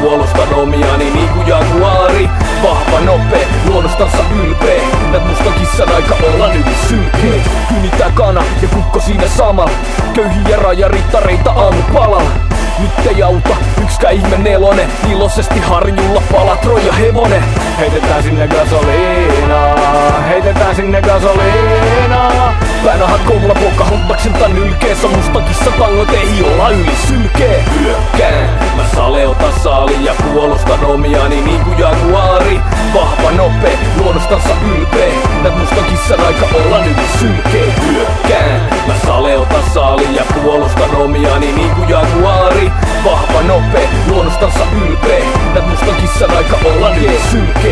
puolustan omiani niinku jaguari. Vahva, nopee, luonnostansa ylpeä. Näet mustan kissan aika olla nyt sylkeet. Kynitää kana ja kukko siinä samalla. Köyhiä rajarittareita aamupalalla. Nyt ei auta yksikään ihme nelonen. Iloisesti harjulla pala Troja hevonen. Heitetään sinne gasoliinaa, heitetään sinne gasoliinaa. Päänahat koululla pokka hottaksilta nylkeessä. Musta kissa tangot ei olla yli sylkee. Hyökkään, mä saleotan saali ja puolustan omiani niinku jaguari. Vahva, nopee, luonnostansa ylpeä. Näet mustan kissan aika olla nyt sylkee. Hyökkään, mä saleotan saali ja puolustan omiani niinku jaguari. Vahva, nopee, luonnostansa ylpeä. Näet mustan kissan aika olla nyt sylkee.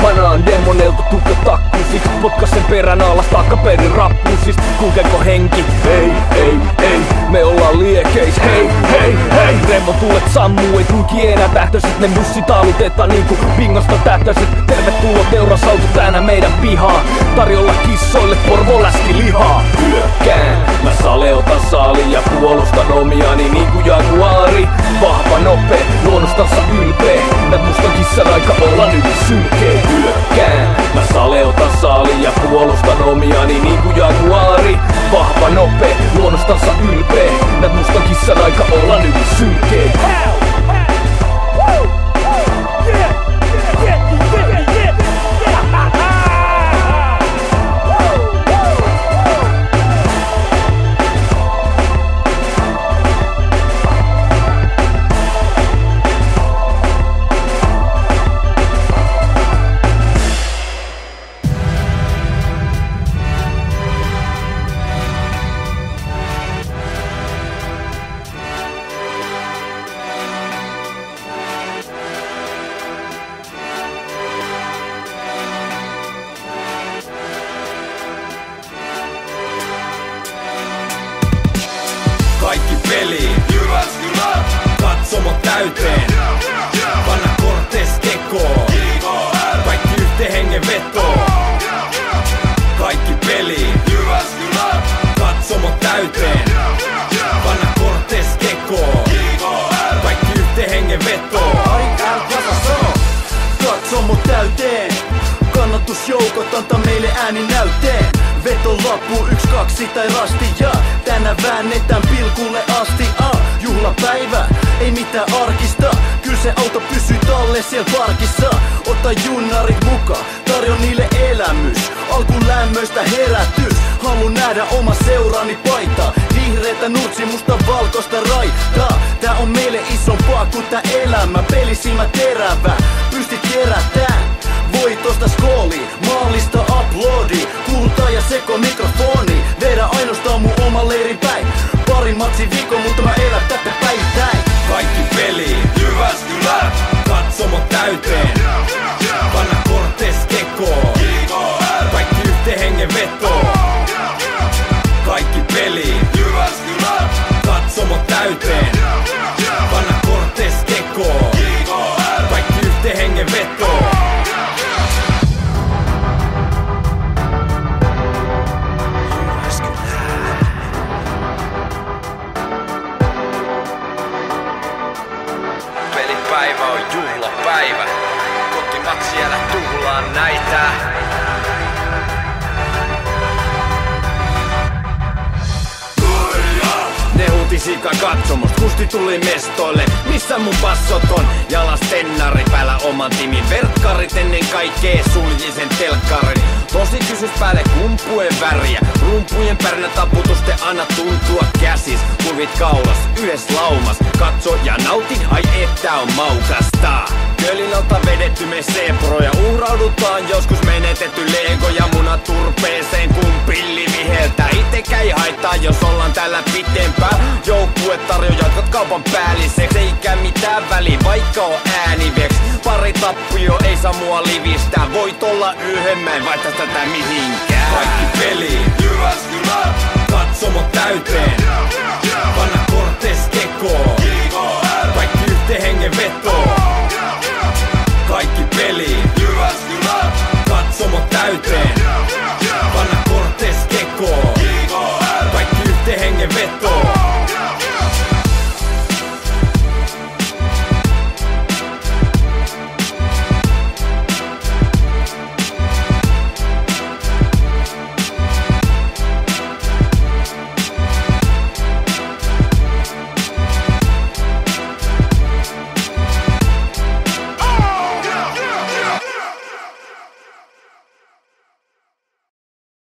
Manaan demonelta tukka takkusiksi. Potkasen perän alas takaperin rappusista. Kulkeeko henki? Ei, me ollaan liekeis. Hei, Remmon tulet sammuu, ei tuiki enää tähtöiset. Ne mussit aalutetaan niinku bingosta tähtöiset. Tervetuloa teurasauto tänään meidän pihaa. Tarjolla kissoille porvoläski lihaa. Hyökkään, mä saleotan saali ja puolustan omiani niinku jaguari. Vahva, nopee, luonnostansa ylpeä. Näet mustan kissan aika olla nyt sylkee. Hyökkään, mä saleotan saali ja puolustan omiani niinku jaguari. Vahva, nopee, luonnostansa ylpeä. Näet mustan kissan aika olla nyt sylkee. Kaikki peliin, Jyväskylä, katsomo täyteen. Panna Cortez tekoon, kaikki yhteen hengenvetoon. Kaikki peliin, Jyväskylä, katsomo täyteen. Panna Cortez tekoon, kaikki yhteen hengenvetoon. Katsomo täyteen, kannatusjoukot antaa meille ääni näytteen. Veto lappu 1, 2 tai rasti ja tänään väännetään pilkulle asti. Juhlapäivä, ei mitään arkista. Kyllä se auto pysyy talle siellä parkissa. Ota junnarit mukaan, tarjon niille elämys. Alkulämmöistä herätys, halun nähdä oma seurani paita. Vihreätä nurtsi, musta valkoista raitaa. Tää on meille isompaa kuin tää elämä. Pelisilmä terävä, pystit kerätään. Voitosta skooli, maalista uploadi. Kuultaa ja seko mikrofoni. Vedä ainoastaan mun oma leirin päin. Pari matsi viikon, mutta mä elän tätä päivittäin. Kaikki peliin, Jyväskylä, katsomo täyteen. Panna Cortez tekoon, kaikki yhteen hengenvetoon. Kaikki peliin, Jyväskylä, katsomo täyteen. Panna Cortez tekoon, kaikki yhteen hengenvetoon. Pelipäivä on juhlapäivä. Kotimat siellä tuhlaan näitä. Ne huuti sika katsomosta, Kusti tuli mestoille. Missä mun passot on? Jalas tennari päällä oman timin verkkarit. Ennen kaikkea sulji sen telkkarin. Tosi kysys päälle kumpuen väriä. Rumpujen pärnä taputusten anna tuntua käsis. Kurvit kaulas, yhdessä laumas. Katso ja nauti, ai että on maukasta. Kölinalta vedetty me seproja. Uhraudutaan joskus menetetty Lego ja munat turpeeseen kun pilli viheltää. Itsekä ei haittaa jos ollaan täällä pitempään. Joukkuetarjoajat jotka kaupan päälliseksi. Eikä mitään väliä vaikka on ääniveks. Pari tappio ei saa mua livistää. Voit olla yhden, mä en vaihtais tätä mihinkään. Kaikki peliin, Jyväskylä, katsomo täyteen. Panna Cortez tekoon, kaikki yhteen hengenvetoon.